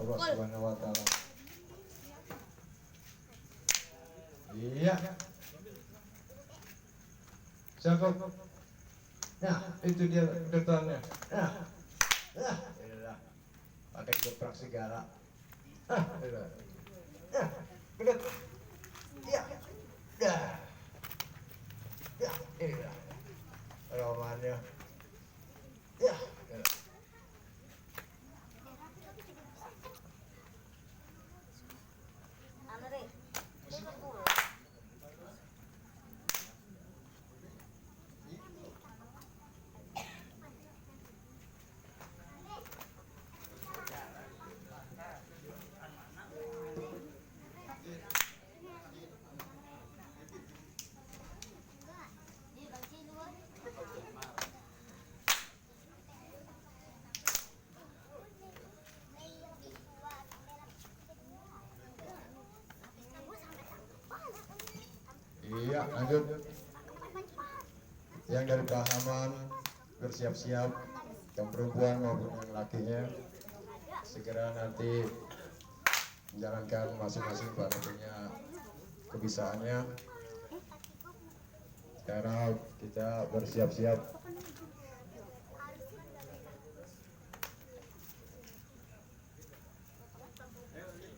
Allah Subhanahu wa taala. Iya. Cakep. Nah, itu dia detalnya. Nah. Nah, inilah. Pakai geprak segala. Inilah. Nah, benar. Iya. Dah. Ya, inilah. Romannya. Ya, inilah. Iya, lanjut. Yang dari Pahaman bersiap-siap, yang perempuan maupun yang lakinya segera nanti menjalankan masing-masing pada punya kebisaannya. Sekarang kita bersiap-siap